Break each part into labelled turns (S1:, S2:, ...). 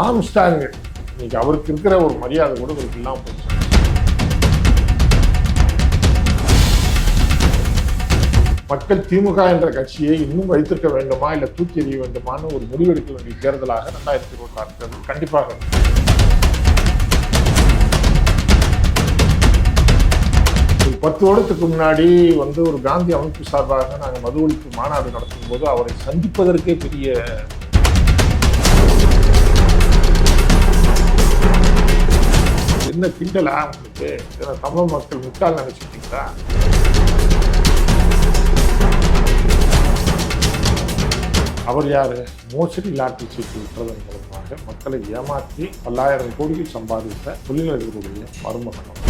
S1: Armstrong இன்னைக்கு அவருக்கு இருக்கிற ஒரு மரியாதை கூட அவருக்கு இல்லாமல் போச்சு. மக்கள் திமுக என்ற கட்சியை இன்னும் வைத்திருக்க வேண்டுமா இல்லை தூக்கி எறிய வேண்டுமான்னு ஒரு முடிவெடுக்க வேண்டிய தேர்தலாக 2026 தேர்தல் கண்டிப்பாக. ஒரு 10 வருடத்துக்கு முன்னாடி ஒரு காந்தி அமைப்பு சார்பாக நாங்கள் மது ஒழிப்பு மாநாடு நடத்தும் போது அவரை சந்திப்பதற்கே பெரிய என்ன கிண்டலா உங்களுக்கு? தமிழ் மக்கள் முட்டாள் நினைச்சுட்டீங்களா? அவர் யாரு? மோசடி லாட்டரி சீட்டு விட்டுறதன் மூலமாக மக்களை ஏமாற்றி பல்லாயிரம் கோடிகள் சம்பாதித்த தொழிலதிபருடைய மருமகனம்.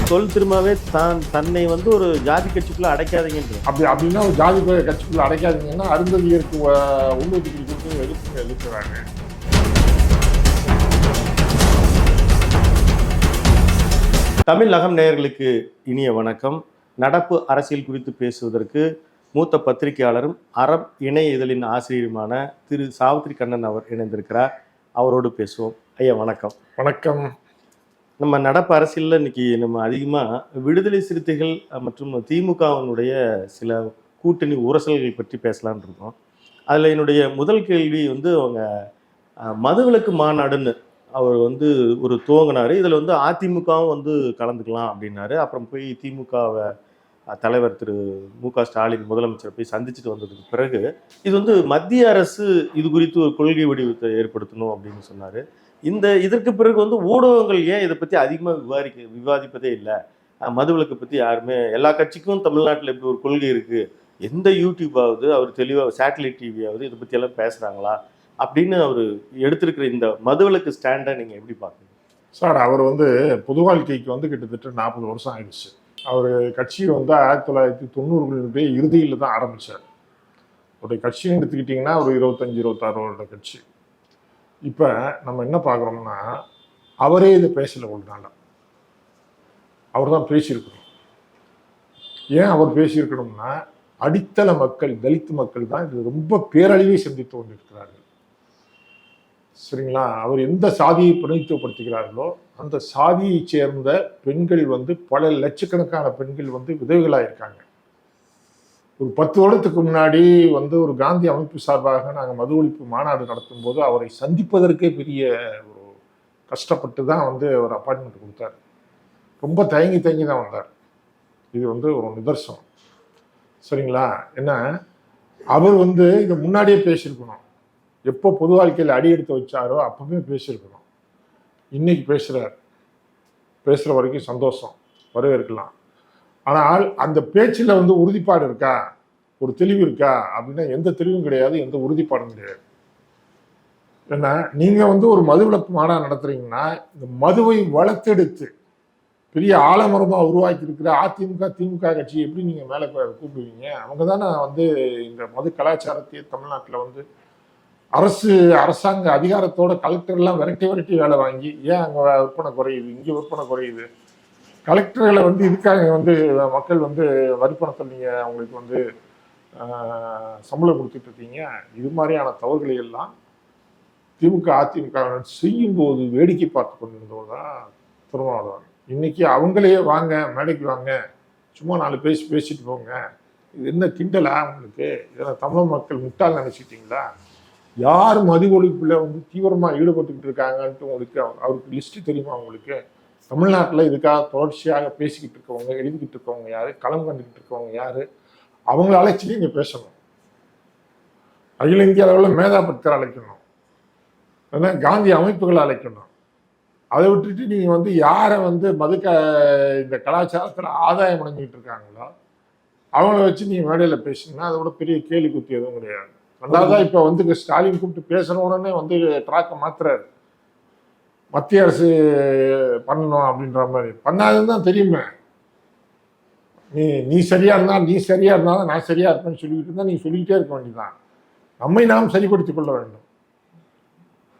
S2: தொல் திரும்பவே தன்னை ஒரு ஜாதி கட்சிக்குள்ள அடைக்காதீங்க.
S1: அப்படின்னா ஒரு ஜாதி கட்சிக்குள்ள அடைக்காதீங்கன்னா அருந்ததியருக்கு உள்ளொதுக்கீடு கொடுத்து எதிர்க்கிறாங்க.
S2: தமிழகம் நேயர்களுக்கு இனிய வணக்கம். நடப்பு அரசியல் குறித்து பேசுவதற்கு மூத்த பத்திரிகையாளரும் அறம் இணைய இதழின் ஆசிரியருமான திரு சாவித்ரி கண்ணன் அவர் இணைந்திருக்கிறார். அவரோடு பேசுவோம். ஐயா வணக்கம்.
S1: வணக்கம்.
S2: நம்ம நடப்பு அரசியலில் இன்னைக்கு நம்ம அதிகமாக விடுதலை சிறுத்தைகள் மற்றும் திமுகவினுடைய சில கூட்டணி உரசல்கள் பற்றி பேசலான் இருக்கோம். அதில் என்னுடைய முதல் கேள்வி அவங்க மதுவிலக்கு மாநாடுன்னு அவர் ஒரு துவங்கினார். இதில் அதிமுகவும் கலந்துக்கலாம் அப்படின்னாரு. அப்புறம் போய் திமுகவை தலைவர் திரு மு.க. ஸ்டாலின் முதலமைச்சரை போய் சந்திச்சுட்டு வந்ததுக்கு பிறகு இது மத்திய அரசு இது குறித்து ஒரு கொள்கை வடிவத்தை ஏற்படுத்தணும் அப்படின்னு சொன்னார். இதற்கு பிறகு ஊடகங்கள் ஏன் இதை பற்றி அதிகமாக விவாதிப்பதே இல்லை? மதுவிலக்கை பற்றி யாருமே, எல்லா கட்சிக்கும் தமிழ்நாட்டில் இப்படி ஒரு கொள்கை இருக்குது, எந்த யூடியூபாவது அவர் தெளிவாக சேட்டலைட் டிவியாவது இதை பற்றியெல்லாம் பேசுகிறாங்களா அப்படின்னு அவர் எடுத்திருக்கிற இந்த மதுவிலக்கு ஸ்டாண்டை நீங்கள் எப்படி பார்க்குறீங்க?
S1: சார், அவர் பொது வாழ்க்கைக்கு கிட்டத்தட்ட 40 வருஷம் ஆயிடுச்சு. அவர் கட்சி 1990 இறுதியில் தான் ஆரம்பித்தார். அவருடைய கட்சின்னு எடுத்துக்கிட்டிங்கன்னா ஒரு 25-26 வருட கட்சி. இப்போ நம்ம என்ன பார்க்குறோம்னா, அவரே இதை பேசலை. ஒரு நாள் அவர் தான் பேசியிருக்கணும். ஏன் அவர் பேசியிருக்கணும்னா, அடித்தள மக்கள், தலித் மக்கள் தான் இது ரொம்ப பேரழிவை சந்தித்து கொண்டிருக்கிறார்கள். சரிங்களா? அவர் எந்த சாதியை பிரதிநிதித்துவப்படுத்துகிறார்களோ அந்த சாதியை சேர்ந்த பெண்கள் பல லட்சக்கணக்கான பெண்கள் விதவைகளாக இருக்காங்க. ஒரு 10 வருடத்துக்கு முன்னாடி ஒரு காந்தி அமைப்பு சார்பாக நாங்கள் மது ஒழிப்பு மாநாடு நடத்தும் போது அவரை சந்திப்பதற்கே பெரிய ஒரு கஷ்டப்பட்டு தான் அவர் அப்பாயின்மெண்ட் கொடுத்தார். ரொம்ப தயங்கி தான் வந்தார். இது ஒரு நிதர்சனம். சரிங்களா? ஏன்னா அவர் இதை முன்னாடியே பேசியிருக்கணும். எப்போ பொது வாழ்க்கையில் அடி எடுத்து வச்சாரோ அப்பவே பேசியிருக்கணும். இன்னைக்கு பேசுகிற வரைக்கும் சந்தோஷம், வரவேற்கலாம். ஆனால் அந்த பேச்சில் உறுதிப்பாடு இருக்கா, ஒரு தெளிவு இருக்கா அப்படின்னா எந்த தெளிவும் கிடையாது, எந்த உறுதிப்பாடும் கிடையாது. ஏன்னா நீங்கள் ஒரு மதுவிலக்கு மாநாடு நடத்துறீங்கன்னா இந்த மதுவை வளர்த்தெடுத்து பெரிய ஆலமரமாக உருவாக்கி இருக்கிற அதிமுக திமுக கட்சி எப்படி நீங்கள் மேலே கூப்பிடுவீங்க? அவங்க தானே இந்த மது கலாச்சாரத்தையே தமிழ்நாட்டில் அரசாங்க அதிகாரத்தோட கலெக்டர்லாம் விரட்டி வேலை வாங்கி ஏன் அங்கே விற்பனை குறையுது, இங்கே விற்பனை குறையுது? கலெக்டர்களை இதுக்காக மக்கள் வரிப்பணத்தை நீங்கள் அவங்களுக்கு சம்பளம் கொடுத்துட்டு இருக்கீங்க. இது மாதிரியான தவறுகளை எல்லாம் திமுக அதிமுக செய்யும்போது வேடிக்கை பார்த்து கொண்டிருந்தவர் தான் திருமாவளவன். இன்னைக்கு அவங்களே வாங்க, மேடைக்கு வாங்க, சும்மா 4 பேசிட்டு போங்க, இது என்ன கிண்டலா உங்களுக்கு? இதெல்லாம் தமிழ் மக்கள் முட்டாள் நினைச்சிட்டீங்களா? யார் மது ஒழிப்புல தீவிரமாக ஈடுபட்டுக்கிட்டு இருக்காங்கன்ட்டு அவருக்கு லிஸ்ட்டு தெரியுமா உங்களுக்கு? தமிழ்நாட்டில் இதுக்காக தொடர்ச்சியாக பேசிக்கிட்டு இருக்கவங்க, எழுதிக்கிட்டு இருக்கவங்க யாரு, களம் கண்டுக்கிட்டு இருக்கவங்க யாரு? அவங்கள அழைச்சி நீங்கள் பேசணும். அகில இந்திய அளவில் மேதாபத்திர அழைக்கணும், ஏன்னா காந்தி அமைப்புகளை அழைக்கணும். அதை விட்டுட்டு நீங்கள் யாரை இந்த கலாச்சாரத்தில் ஆதாயம் அடைஞ்சிக்கிட்டு இருக்காங்களோ அவங்கள வச்சு நீங்கள் மேடையில் பேசுங்கன்னா அதை விட பெரிய கேலி குத்தி எதுவும் கிடையாது. ரெண்டாவதாக இப்போ ஸ்டாலின் கூப்பிட்டு பேசுகிற உடனே ட்ராக்கை மாத்துறாரு. மத்திய அரசு பண்ணணும் அப்படின்ற மாதிரி பண்ணாதுன்னு தான் தெரியுமே. நீ சரியா இருந்தாலும் நான் சரியா இருப்பேன்னு சொல்லிக்கிட்டு இருந்தா நீங்க சொல்லிக்கிட்டே இருக்க வேண்டியதுதான். நம்மை நாம் சரிப்படுத்திக் கொள்ள வேண்டும்.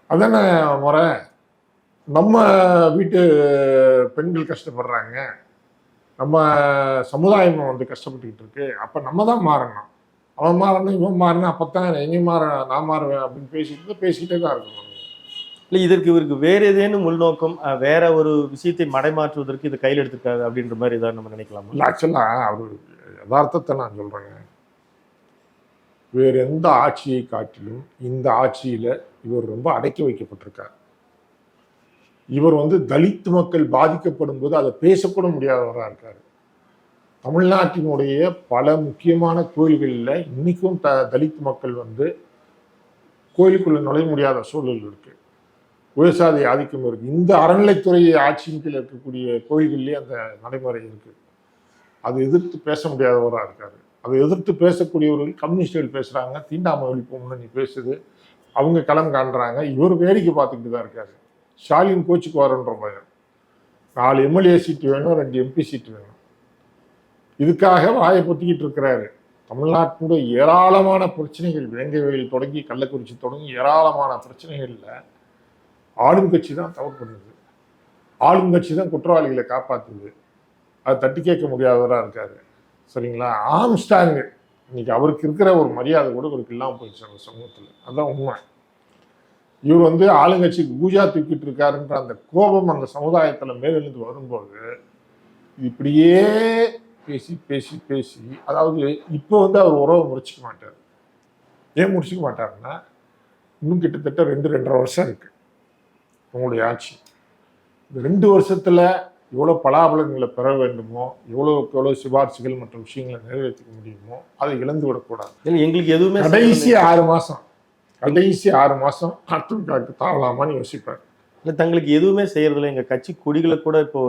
S1: அதானே முறை. நம்ம வீட்டு பெண்கள் கஷ்டப்படுறாங்க, நம்ம சமுதாயம் கஷ்டப்பட்டுக்கிட்டு இருக்கு. அப்போ நம்ம தான் மாறணும். அவன் மாறணும் இவன் மாறணும் அப்பத்தான் எங்க நான் மாறுவேன் அப்படின்னு பேசிக்கிட்டே தான் இருக்கணும்.
S2: இல்லை இதற்கு இவருக்கு வேற ஏதேனும் உள்நோக்கம் வேற ஒரு விஷயத்தை மடைமாற்றுவதற்கு இதை கையில் எடுத்திருக்காரு அப்படின்ற மாதிரி ஏதாவது நம்ம நினைக்கலாமா?
S1: இல்லை ஆக்சுவலாக அவர் யதார்த்தத்தை நான் சொல்கிறேங்க. வேறு எந்த ஆட்சியை காட்டிலும் இந்த ஆட்சியில் இவர் ரொம்ப அடக்கி வைக்கப்பட்டிருக்கார். இவர் தலித் மக்கள் பாதிக்கப்படும் போது அதை பேசக்கூட முடியாதவராக இருக்கார். தமிழ்நாட்டினுடைய பல முக்கியமான கோயில்களில் இன்னைக்கும் தலித் மக்கள் கோயிலுக்குள்ள நுழைய முடியாத சூழல் இருக்கு. உயர்சாதி ஆதிக்கம் இருக்கு. இந்த அறநிலைத்துறை ஆட்சியின் கீழ் இருக்கக்கூடிய கோயில்கள்லேயே அந்த நடைமுறை இருக்கு. அதை எதிர்த்து பேச முடியாதவராக இருக்காரு. அதை எதிர்த்து பேசக்கூடியவர்கள் கம்யூனிஸ்டுகள் பேசுறாங்க, தீண்டாமை ஒழிப்பு முன்னணி பேசுது, அவங்க களம் காண்றாங்க. இவர் வேடிக்கை பார்த்துக்கிட்டு தான் இருக்காரு. ஸ்டாலின் கோச்சுக்கு வரன்ற பயம். 4 எம்எல்ஏ சீட்டு வேணும், 2 எம்பி சீட்டு வேணும். இதுக்காக வாயை பொத்திக்கிட்டு இருக்கிறாரு. தமிழ்நாட்டினுடைய ஏராளமான பிரச்சனைகள், வேங்கைவயல் தொடங்கி கள்ளக்குறிச்சி தொடங்கி ஏராளமான பிரச்சனைகள்ல ஆளும் கட்சி தான் தவறு பண்ணுது. ஆளும் கட்சி தான் குற்றவாளிகளை காப்பாற்றுது. அதை தட்டி கேட்க முடியாதவராக இருக்காரு. சரிங்களா? ஆம்ஸ்டாங் இன்னைக்கு அவருக்கு இருக்கிற ஒரு மரியாதை கூட இவருக்கு இல்லாமல் போயிடுச்சு அந்த சமூகத்தில். அதுதான் உண்மை. இவர் ஆளுங்கட்சிக்கு பூஜா தூக்கிட்டு இருக்காருன்ற அந்த கோபம் அந்த சமுதாயத்தில் மேலெழுந்து வரும்போது இப்படியே பேசி பேசி பேசி, அதாவது இப்போ அவர் உறவை முறிச்சிக்க மாட்டார். ஏன் முறிச்சிக்க மாட்டாருன்னா, இன்னும் கிட்டத்தட்ட 2-2.5 வருஷம் இருக்கு உங்களுடைய ஆட்சி. இந்த 2 வருஷத்துல எவ்வளோ பலாபலன்களை பெற வேண்டுமோ, எவ்வளோ சிபாரிசுகள் மற்றும் விஷயங்களை நிறைவேற்றிக்க முடியுமோ அதை இழந்து விடக்கூடாது.
S2: எங்களுக்கு எதுவுமே
S1: கடைசி 6 மாசம் அதிமுகவுக்கு தாவலாமான்னு யோசிப்பார்.
S2: இல்லை தங்களுக்கு எதுவுமே செய்யறதில்ல. எங்கள் கட்சி கொடிகளை கூட இப்போ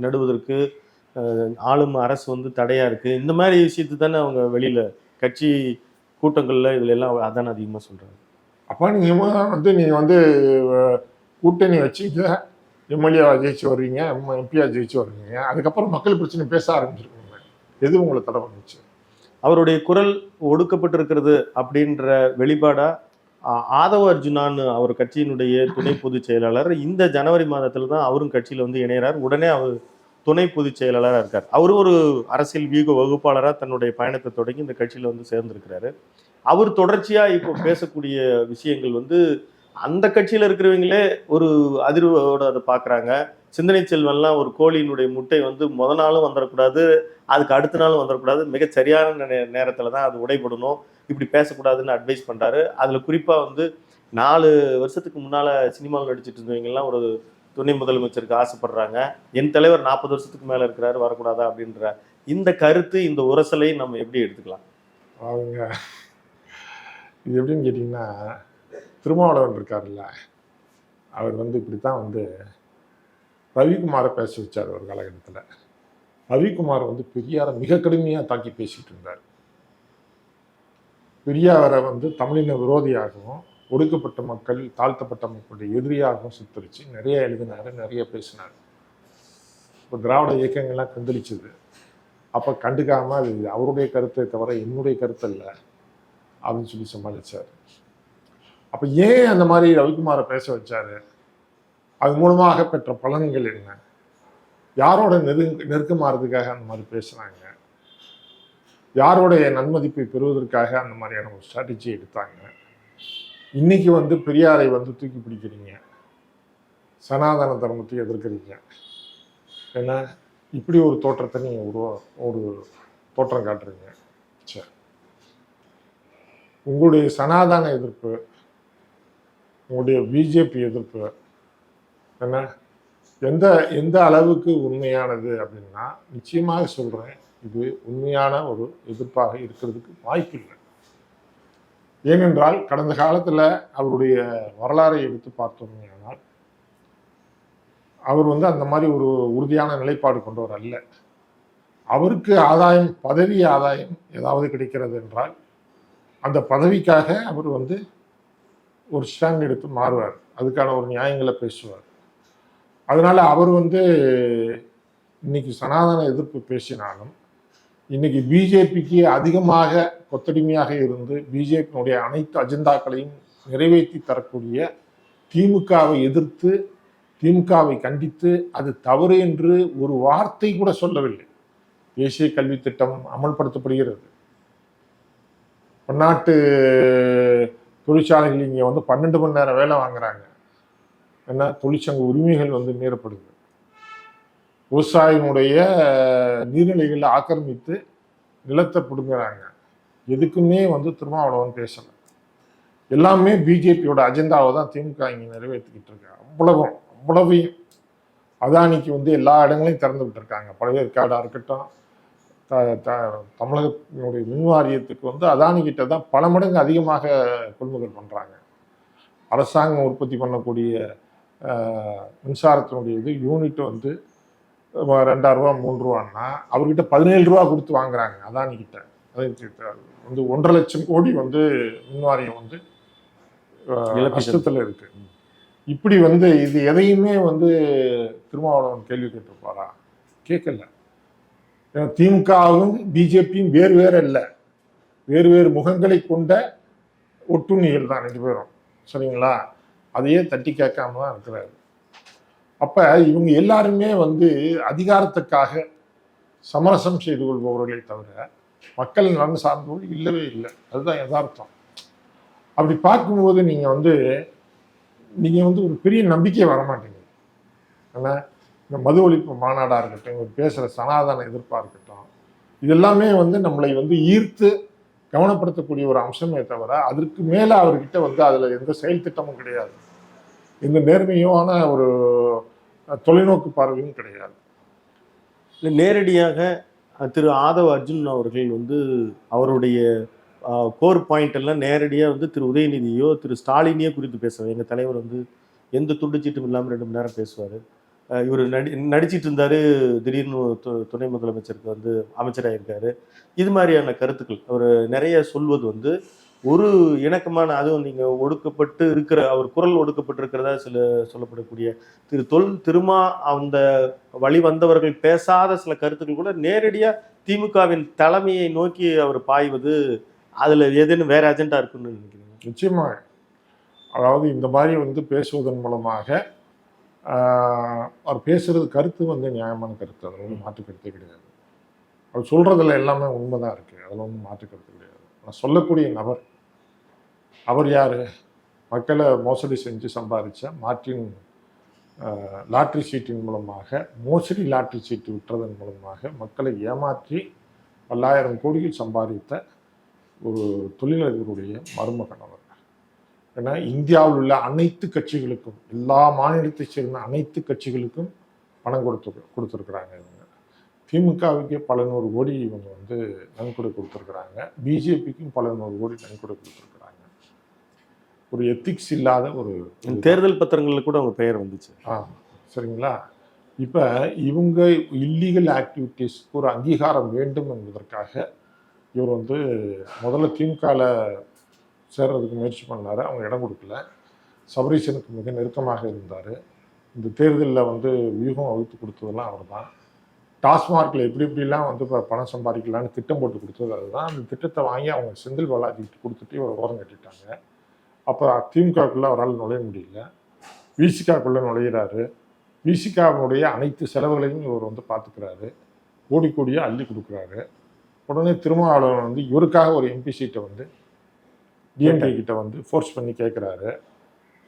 S2: நடுவதற்கு ஆளும் அரசு தடையா இருக்கு. இந்த மாதிரி விஷயத்து தானே அவங்க வெளியில கட்சி கூட்டங்கள்ல இதுல எல்லாம் அதானே அதிகமா சொல்றாங்க.
S1: அப்போ நீங்க கூட்டணி வச்சுக்க எம்எல்ஏவா ஜெயிச்சு வருவீங்க, எம்பியா ஜெயிச்சு வருவீங்க. அதுக்கப்புறம் மக்கள் பிரச்சனை பேச ஆரம்பிச்சிருக்கீங்க. எது உங்களை தடை வந்துச்சு?
S2: அவருடைய குரல் ஒடுக்கப்பட்டிருக்கிறது அப்படின்ற வெளிப்பாடா ஆதவ அர்ஜுனான்னு அவர் கட்சியினுடைய துணை பொதுச் செயலாளர் இந்த ஜனவரி மாதத்துல தான் அவரும் கட்சியில இணைகிறார். உடனே அவர் துணை பொதுச் செயலாளராக இருக்கார். அவரும் ஒரு அரசியல் வியூக வகுப்பாளராக தன்னுடைய பயணத்தை தொடங்கி இந்த கட்சியில் சேர்ந்திருக்கிறாரு. அவர் தொடர்ச்சியா இப்போ பேசக்கூடிய விஷயங்கள் அந்த கட்சியில இருக்கிறவங்களே ஒரு அதிர்வோட அதை பார்க்குறாங்க. சிந்தனை செல்வன்லாம் ஒரு கோழியினுடைய முட்டை முத நாளும் வந்துடக்கூடாது, அதுக்கு அடுத்த நாளும் வந்துடக்கூடாது, மிக சரியான நேரத்தில் தான் அது உடைபடணும், இப்படி பேசக்கூடாதுன்னு அட்வைஸ் பண்ணுறாரு. அதில் குறிப்பாக 4 வருஷத்துக்கு முன்னால் சினிமாவில் நடிச்சிட்டு இருந்தவங்கலாம் ஒரு துணை முதலமைச்சருக்கு ஆசைப்படுறாங்க. என் தலைவர் 40 வருஷத்துக்கு மேலே இருக்கிறாரு, வரக்கூடாதா அப்படின்ற இந்த கருத்து, இந்த உரசலை நம்ம எப்படி எடுத்துக்கலாம்?
S1: அவங்க இது எப்படின்னு கேட்டிங்கன்னா, திருமாவளவன் இருக்காருல்ல, அவர் இப்படித்தான் ரவிக்குமாரை பேச வச்சார் ஒரு காலகட்டத்தில். ரவிக்குமார் பெரியாரை மிக கடுமையாக தாக்கி பேசிக்கிட்டு இருந்தார். பெரியாரை தமிழின விரோதியாகவும், ஒடுக்கப்பட்ட மக்கள், தாழ்த்தப்பட்ட மக்களுடைய எதிரியாகவும் சித்தரித்து நிறைய எழுதினார், நிறைய பேசினார். இப்போ திராவிட இயக்கங்கள்லாம் கொந்தளிச்சது. அப்போ கண்டுக்காமல் அது அவருடைய கருத்தை தவிர என்னுடைய கருத்து இல்லை அப்படின்னு சொல்லி சமாளித்தார். அப்போ ஏன் அந்த மாதிரி ரவிக்குமாரை பேச வச்சாரு? அது மூலமாக பெற்ற பலன்கள் என்ன? யாரோட நெருக்கமாறதுக்காக அந்த மாதிரி பேசுனாங்க? யாரோடைய நன்மதிப்பை பெறுவதற்காக அந்த மாதிரியான ஒரு ஸ்ட்ராட்டஜி எடுத்தாங்க? இன்னைக்கு பெரியாரை தூக்கி பிடிக்கிறீங்க, சனாதன தர்மத்தை எதிர்க்கிறீங்க. ஏன்னா இப்படி ஒரு தோற்றத்தை நீங்கள் ஒரு தோற்றம் காட்டுறீங்க. சரி, உங்களுடைய சனாதன எதிர்ப்பு, உங்களுடைய பிஜேபி எதிர்ப்பு என்ன எந்த அளவுக்கு உண்மையானது அப்படின்னா, நிச்சயமாக சொல்கிறேன், இது உண்மையான ஒரு எதிர்ப்பாக இருக்கிறதுக்கு வாய்ப்பு இல்லை. ஏனென்றால் கடந்த காலத்தில் அவருடைய வரலாறை எடுத்து பார்த்தோம்னால், அவர் அந்த மாதிரி ஒரு உறுதியான நிலைப்பாடு கொண்டவர் அல்ல. அவருக்கு ஆதாயம், பதவி ஆதாயம் ஏதாவது கிடைக்கிறது என்றால் அந்த பதவிக்காக அவர் ஒரு ஸ்டாண்ட் எடுத்து மாறுவார், அதுக்கான ஒரு நியாயங்களை பேசுவார். அதனால அவர் இன்னைக்கு சனாதன எதிர்ப்பு பேசினாலும், இன்னைக்கு பிஜேபிக்கு அதிகமாக கொத்தடிமையாக இருந்து பிஜேபியினுடைய அனைத்து அஜெண்டாக்களையும் நிறைவேற்றி தரக்கூடிய திமுகவை எதிர்த்து, திமுகவை கண்டித்து அது தவறு என்று ஒரு வார்த்தை கூட சொல்லவில்லை. தேசிய கல்வி திட்டம் அமல்படுத்தப்படுகிறது. பன்னாட்டு தொழிற்சாலைகள் இங்கே வந்து 12 மணி நேரம் வேலை வாங்குறாங்க. ஏன்னா தொழிற்சங்க உரிமைகள் வந்து மீறப்படுது. விவசாயினுடைய நீர்நிலைகளை ஆக்கிரமித்து நிலத்தை பிடுங்குறாங்க. எதுக்குமே வந்து திருமாவளவன் பேசலை. எல்லாமே பிஜேபியோட அஜெண்டாவை தான் திமுக இங்கே நிறைவேற்றிக்கிட்டு இருக்காங்க. அவ்வளவையும் அதானிக்கு வந்து எல்லா இடங்களையும் திறந்து விட்டுருக்காங்க. பழவேற்காடாக இருக்கட்டும், தமிழகத்தினுடைய மின் வாரியத்துக்கு வந்து அதானி கிட்ட தான் பல மடங்கு அதிகமாக கொள்முதல் பண்ணுறாங்க. அரசாங்கம் உற்பத்தி பண்ணக்கூடிய மின்சாரத்தினுடைய இது யூனிட் வந்து 2000 ரூபா 3 ரூபான்னா அவர்கிட்ட 17 ரூபா கொடுத்து வாங்குறாங்க அதானி கிட்ட. வந்து 1.5 லட்சம் கோடி வந்து மின் வாரியம் வந்து நஷ்டத்தில் இருக்கு. இப்படி வந்து இது எதையுமே வந்து திருமாவளவன் கேள்வி கேட்டிருப்பாரா? கேட்கல. திமுகவும் பிஜேபியும் வேறு வேறு இல்லை, வேறு வேறு முகங்களை கொண்ட ஒட்டுண்ணிகள் தான் 2 பேரும். சரிங்களா? அதையே தட்டி கேட்காம தான் இருக்கிறாரு. அப்ப இவங்க எல்லாருமே வந்து அதிகாரத்துக்காக சமரசம் செய்து கொள்பவர்களை தவிர மக்கள் நலன் சார்ந்தவர்கள் இல்லவே இல்லை. அதுதான் யதார்த்தம். அப்படி பார்க்கும்போது நீங்க வந்து ஒரு பெரிய நம்பிக்கை வரமாட்டேங்குது. ஏன்னா இந்த மது ஒழிப்பு மாநாடாக இருக்கட்டும், இவர் பேசுகிற சனாதன எதிர்ப்பாக இருக்கட்டும், இதெல்லாமே வந்து நம்மளை வந்து ஈர்த்து கவனப்படுத்தக்கூடிய ஒரு அம்சமே தவிர அதற்கு மேலே அவர்கிட்ட வந்து அதில் எந்த செயல் திட்டமும் கிடையாது, எந்த நேர்மையான ஒரு தொலைநோக்கு பார்வையும் கிடையாது.
S2: நேரடியாக திரு ஆதவ அர்ஜுன் அவர்கள் வந்து அவருடைய கோர் பாயிண்ட் எல்லாம் நேரடியாக வந்து திரு உதயநிதியோ திரு ஸ்டாலினையோ குறித்து பேசுவார். எங்கள் தலைவர் வந்து எந்த துண்டுச்சீட்டும் இல்லாமல் 2 மணி நேரம் பேசுவார். இவர் நடிச்சிட்டு இருந்தாரு, திடீர்னு துணை முதலமைச்சருக்கு வந்து அமைச்சராக இருக்காரு. இது மாதிரியான கருத்துக்கள் அவர் நிறைய சொல்வது வந்து ஒரு இணக்கமான, அதுவும் நீங்கள் ஒடுக்கப்பட்டு இருக்கிற, அவர் குரல் ஒடுக்கப்பட்டு இருக்கிறதா சில சொல்லப்படக்கூடிய திருமா அந்த வழி வந்தவர்கள் பேசாத சில கருத்துக்கள் கூட நேரடியாக திமுகவின் தலைமையை நோக்கி அவர் பாய்வது, அதில் ஏதேனும் வேற அஜெண்டா இருக்குன்னு நினைக்கிறீங்க?
S1: நிச்சயமாக. அதாவது இந்த மாதிரி வந்து பேசுவதன் மூலமாக அவர் பேசுறது கருத்து வந்து நியாயமான கருத்து, அதில் ஒன்றும் மாற்று கருத்தே கிடையாது. அவர் சொல்றதுல எல்லாமே உண்மைதான் இருக்கு, அதில் ஒன்றும் மாற்று கருத்து கிடையாது. ஆனால் சொல்லக்கூடிய நபர் அவர் யாரு? மக்களை மோசடி செஞ்சு சம்பாதிச்ச மார்ட்டின் லாட்ரி சீட்டின் மூலமாக, மோசடி லாட்ரி சீட்டு விட்டுறதன் மூலமாக மக்களை ஏமாற்றி 10,000 கோடிகள் சம்பாதித்த ஒரு தொழிலதிபருடைய மருமகன் அவர். ஏன்னா இந்தியாவில் உள்ள அனைத்து கட்சிகளுக்கும், எல்லா மாநிலத்தை சேர்ந்த அனைத்து கட்சிகளுக்கும் பணம் கொடுத்துருக்குறாங்க இவங்க. திமுகவுக்கே பல 100 கோடி இவங்க வந்து நன்கொடை கொடுத்துருக்குறாங்க. பிஜேபிக்கும் பல 100 கோடி நன்கொடை கொடுத்துருக்குறாங்க. ஒரு எத்திக்ஸ் இல்லாத ஒரு
S2: தேர்தல் பத்திரங்களில் கூட அவங்க பெயர் வந்துச்சு.
S1: சரிங்களா? இப்போ இவங்க இல்லீகல் ஆக்டிவிட்டீஸ்க்கு ஒரு அங்கீகாரம் வேண்டும் என்பதற்காக இவர் வந்து முதல்ல திமுகவில் சேர்றதுக்கு முயற்சி பண்ணார். அவங்க இடம் கொடுக்கல. சபரீசனுக்கு மிக நெருக்கமாக இருந்தார். இந்த தேர்தலில் வந்து வியூகம் வகுத்து கொடுத்ததெல்லாம் அவர் தான். டாஸ்மார்க்கில் எப்படி எப்படிலாம் வந்து இப்போ பணம் சம்பாதிக்கலான்னு திட்டம் போட்டு கொடுத்தது அதுதான். அந்த திட்டத்தை வாங்கி அவங்க செந்தில் பாலாஜிக்கு கொடுத்துட்டு இவர் ஓரம் கட்டிட்டாங்க. அப்போ திமுகக்குள்ளே அவரால் நுழைய முடியல. விசிகாக்குள்ளே நுழையிறாரு. விசிகாவுடைய அனைத்து செலவுகளையும் இவர் வந்து பார்த்துக்கிறாரு. கோடியாக அள்ளி கொடுக்குறாரு. உடனே திருமாவளவன் வந்து இவருக்காக ஒரு எம்பி சீட்டை வந்து டிஎம்கே கிட்ட வந்து ஃபோர்ஸ் பண்ணி கேட்குறாரு.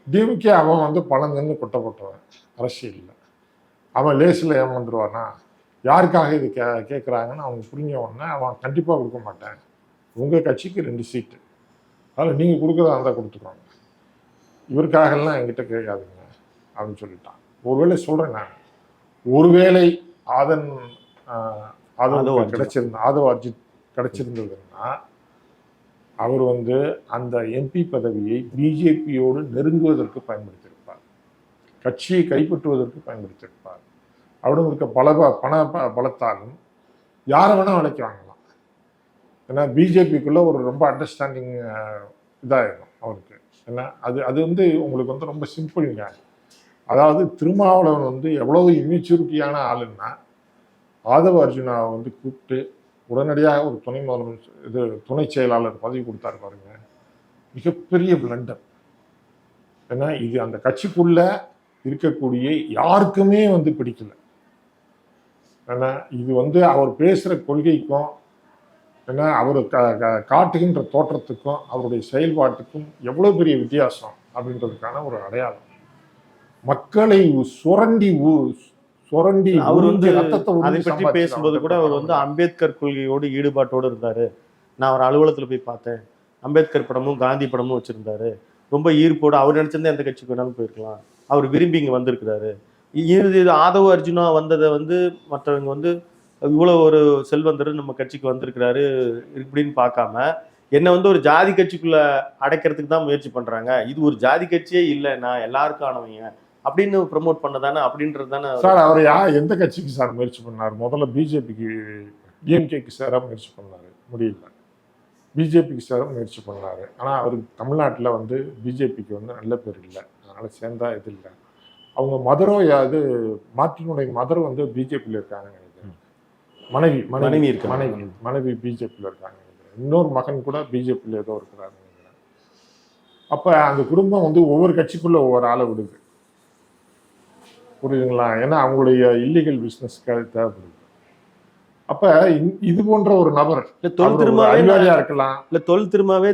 S1: டிஎம்கே அவன் வந்து பணம் நின்று கொட்டப்பட்டவன் அரசியலில். அவன் லேசில் ஏமாந்துருவானா? யாருக்காக இது கேட்குறாங்கன்னு அவங்க புரிஞ்ச உடனே அவன் கண்டிப்பாக கொடுக்க மாட்டேன், உங்கள் கட்சிக்கு 2 சீட்டு, அதில் நீங்கள் கொடுக்குறதா இருந்தால் கொடுத்துக்கோங்க, இவருக்காகலாம் என்கிட்ட கேட்காதுங்க அப்படின்னு சொல்லிட்டான். ஒருவேளை சொல்கிறேன் நான், ஒருவேளை ஆதவ அர்ஜித் கிடைச்சிருந்ததுன்னா அவர் வந்து அந்த எம்பி பதவியை பிஜேபியோடு நெருங்குவதற்கு பயன்படுத்தியிருப்பார், கட்சியை கைப்பற்றுவதற்கு பயன்படுத்தியிருப்பார். அவரும் இருக்க பண பலத்தாலும் யாரை வேணால் விலைக்கு வாங்கலாம். ஏன்னா பிஜேபிக்குள்ளே ஒரு ரொம்ப அண்டர்ஸ்டாண்டிங் இதாகிடும் அவருக்கு. ஏன்னா அது வந்து உங்களுக்கு வந்து ரொம்ப சிம்பிள்ங்க. அதாவது திருமாவளவன் வந்து எவ்வளவு இம்மெச்சூரிட்டியான ஆளுன்னா, ஆதவ அர்ஜுனாவை வந்து கூப்பிட்டு உடனடியாக ஒரு துணை செயலாளர் பதவி கொடுத்தாரு பாருங்க, மிகப்பெரிய பிளண்டர். ஏன்னா இது அந்த கட்சிக்குள்ள இருக்கக்கூடிய யாருக்குமே வந்து பிடிக்கல. ஏன்னா இது வந்து அவர் பேசுகிற கொள்கைக்கும் ஏன்னா அவர் காட்டுகின்ற தோற்றத்துக்கும் அவருடைய செயல்பாட்டுக்கும் எவ்வளோ பெரிய வித்தியாசம் அப்படின்றதுக்கான ஒரு அடையாளம். மக்களை சுரண்டி
S2: அவர் வந்து
S1: ரத்தத்தை
S2: அதை
S1: உறிஞ்சி
S2: பற்றி
S1: சம்பாதிச்ச
S2: பேசும்போது கூட அவர் வந்து அம்பேத்கர் கொள்கையோடு ஈடுபாட்டோடு இருந்தாரு. நான் அவர் அலுவலகத்துல போய் பார்த்தேன், அம்பேத்கர் படமும் காந்தி படமும் வச்சிருந்தாரு, ரொம்ப ஈர்ப்போடு. அவர் நினைச்சிருந்தா எந்த கட்சிக்கு வேணாலும் போயிருக்கலாம், அவர் விரும்பி இங்க வந்திருக்கிறாரு. இது ஆதவ அர்ஜுனா வந்ததை வந்து மற்றவங்க வந்து இவ்வளவு ஒரு செல்வந்தர் நம்ம கட்சிக்கு வந்திருக்கிறாரு இப்படின்னு பார்க்காம என்ன வந்து ஒரு ஜாதி கட்சிக்குள்ள அடைக்கிறதுக்கு தான் முயற்சி பண்றாங்க. இது ஒரு ஜாதி கட்சியே இல்லை, நான் எல்லாருக்கும் ஆனவங்க அப்படின்னு ப்ரமோட் பண்ணதானே அப்படின்றது தானே.
S1: சார் அவர் எந்த கட்சிக்கு சார் முயற்சி பண்ணார்? முதல்ல பிஜேபிக்கு டிஎம்கேக்கு சேர முயற்சி பண்ணாரு, முடியல. பிஜேபிக்கு சேர முயற்சி பண்ணாரு. ஆனால் அவருக்கு தமிழ்நாட்டில் வந்து பிஜேபிக்கு வந்து நல்ல பேர் இல்லை, அதனால சேர்ந்தா இது இல்லை. அவங்க மதரோ அது மார்ட்டினுடைய மதர் வந்து பிஜேபியில் இருக்காங்க நினைக்கிறேன். மனைவி பிஜேபியில் இருக்காங்க நினைக்கிறேன். இன்னொரு மகன் கூட பிஜேபியில் ஏதோ இருக்கிறாரு நினைக்கிறேன். அப்போ அந்த குடும்பம் வந்து ஒவ்வொரு கட்சிக்குள்ள ஒவ்வொரு ஆளை விடுது, புரியுதுங்களா? ஏன்னா அவங்களுடைய இல்லீகல் பிஸ்னஸ்க்காக தேவைப்படுது. அப்ப இது போன்ற ஒரு நபர் அறிவாளியா இருக்கலாம்,
S2: இல்ல தொல் திருமாவே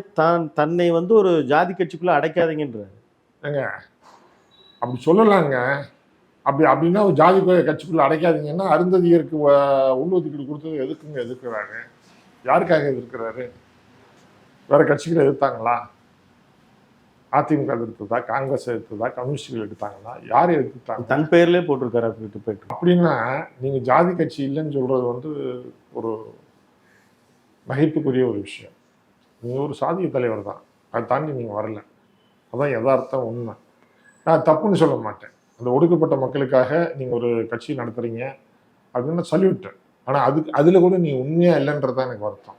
S2: தன்னை வந்து ஒரு ஜாதி கட்சிக்குள்ள அடைக்காதீங்கன்றாரு.
S1: ஏங்க அப்படி சொல்லலாங்க. அப்படின்னா ஒரு ஜாதி கட்சிக்குள்ள அடைக்காதீங்கன்னா அருந்ததியருக்கு உள்ளொதுக்கீடு கொடுத்தது எதிர்க்கிறாரு? யாருக்காக எதிர்க்கிறாரு? வேற கட்சிகளை எதிர்த்தாங்களா? அதிமுக எதிர்த்ததா, காங்கிரஸ் எதிர்த்ததா, கம்யூனிஸ்டுகள் எடுத்தாங்களா? யார் எதிர்த்தாங்க?
S2: தன் பெயர்லேயே போட்டிருக்காரு.
S1: அப்படின்னா நீங்க ஜாதி கட்சி இல்லைன்னு சொல்றது வந்து ஒரு நகைப்புக்குரிய ஒரு விஷயம். நீங்க ஒரு சாதிய தலைவர் தான், அதை தாண்டி நீங்க வரல. அதான் யதார்த்தம், உண்மை. நான் தப்புன்னு சொல்ல மாட்டேன். அந்த ஒடுக்கப்பட்ட மக்களுக்காக நீங்க ஒரு கட்சி நடத்துறீங்க அப்படின்னு சல்யூட். ஆனா அதுல கூட நீங்க உண்மையா இல்லைன்றதுதான் எனக்கு வருத்தம்.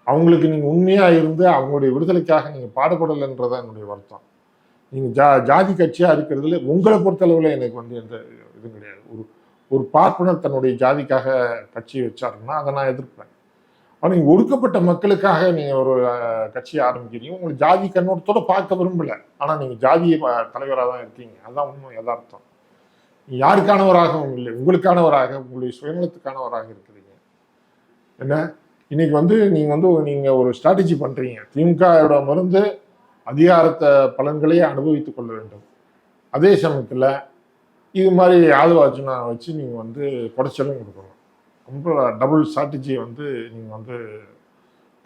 S1: அவங்களுக்கு நீங்கள் உண்மையாக இருந்து அவங்களுடைய விடுதலைக்காக நீங்கள் பாடுபடலைன்றதான் என்னுடைய வருத்தம். நீங்கள் ஜாதி கட்சியாக இருக்கிறதுல உங்களை பொறுத்தளவில் எனக்கு வந்து எந்த இதுவும் கிடையாது. ஒரு பார்ப்பனர் தன்னுடைய ஜாதிக்காக கட்சியை வச்சாருன்னா அதை நான் எதிர்ப்பேன். ஆனால் நீங்கள் ஒடுக்கப்பட்ட மக்களுக்காக நீங்கள் ஒரு கட்சியை ஆரம்பிக்கிறீங்க, உங்களுக்கு ஜாதி கண்ணோட்டத்தோடு பார்க்க விரும்பலை, ஆனால் நீங்கள் ஜாதிய தலைவராக தான் இருக்கீங்க. அதுதான் உண்மை, யதார்த்தம். யாருக்கானவராகவும் இல்லை, உங்களுக்கானவராக, உங்களுடைய சுயநலத்துக்கானவராக இருக்கிறீங்க. என்ன இன்னைக்கு வந்து நீங்க ஒரு ஸ்ட்ராட்டஜி பண்றீங்க, திமுகவோட மருந்து அதிகாரத்தை பலன்களையே அனுபவித்துக் கொள்ள வேண்டும். அதே சமயத்துல இது மாதிரி ஆதவ அர்ஜுனா வச்சு நீங்க வந்து குடைச்சலும் கொடுக்கணும். ரொம்ப டபுள் ஸ்ட்ராட்டஜியை வந்து நீங்க வந்து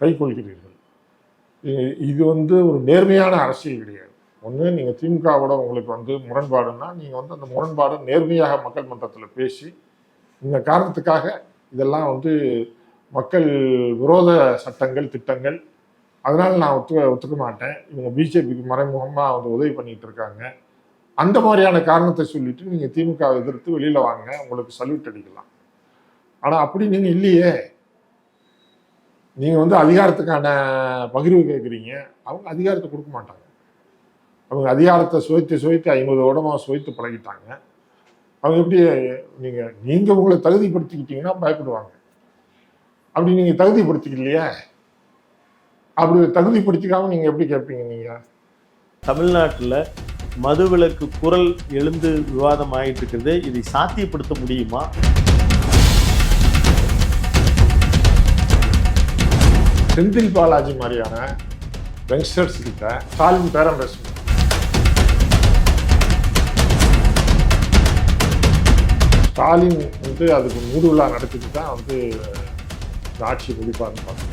S1: கைக்கொள்கிறீர்கள். இது வந்து ஒரு நேர்மையான அரசியல் கிடையாது. ஒன்று நீங்கள் திமுகவோட உங்களுக்கு வந்து முரண்பாடுன்னா நீங்கள் வந்து அந்த முரண்பாடு நேர்மையாக மக்கள் மன்றத்தில் பேசி இந்த காரணத்துக்காக இதெல்லாம் வந்து மக்கள் விரோத சட்டங்கள், திட்டங்கள், அதனால நான் ஒத்துக்க மாட்டேன், இவங்க பிஜேபிக்கு மறைமுகமாக வந்து உதவி பண்ணிட்டு இருக்காங்க, அந்த மாதிரியான காரணத்தை சொல்லிட்டு நீங்கள் திமுக எதிர்த்து வெளியில் வாங்க, உங்களுக்கு சல்யூட் அடிக்கலாம். ஆனால் அப்படி நீங்கள் இல்லையே. நீங்கள் வந்து அதிகாரத்துக்கான பகிர்வு கேட்குறீங்க, அவங்க அதிகாரத்தை கொடுக்க மாட்டாங்க. அவங்க அதிகாரத்தை சுவைத்து 50 வருடமாக சுவைத்து பழகிட்டாங்க. அவங்க எப்படி நீங்கள் உங்களை தகுதிப்படுத்திக்கிட்டீங்கன்னா பயப்படுவாங்க. அப்படி நீங்கள் தகுதிப்படுத்திக்கலையே, அப்படி தகுதிப்படுத்திக்காம நீங்கள் எப்படி கேட்பீங்க? நீங்கள்
S2: தமிழ்நாட்டில் மதுவிலக்கு குரல் எழுந்து விவாதம் ஆகிட்டு இருக்கிறது, இதை சாத்தியப்படுத்த முடியுமா?
S1: செந்தில் பாலாஜி மாதிரியான யங்ஸ்டர்ஸ் கிட்ட ஸ்டாலின் பேரம் பேசணும். ஸ்டாலின் வந்து அதுக்கு மூடு விழா நடத்திட்டு தான் வந்து ஆட்சி முடிப்பாருன்னு பார்க்கணும்.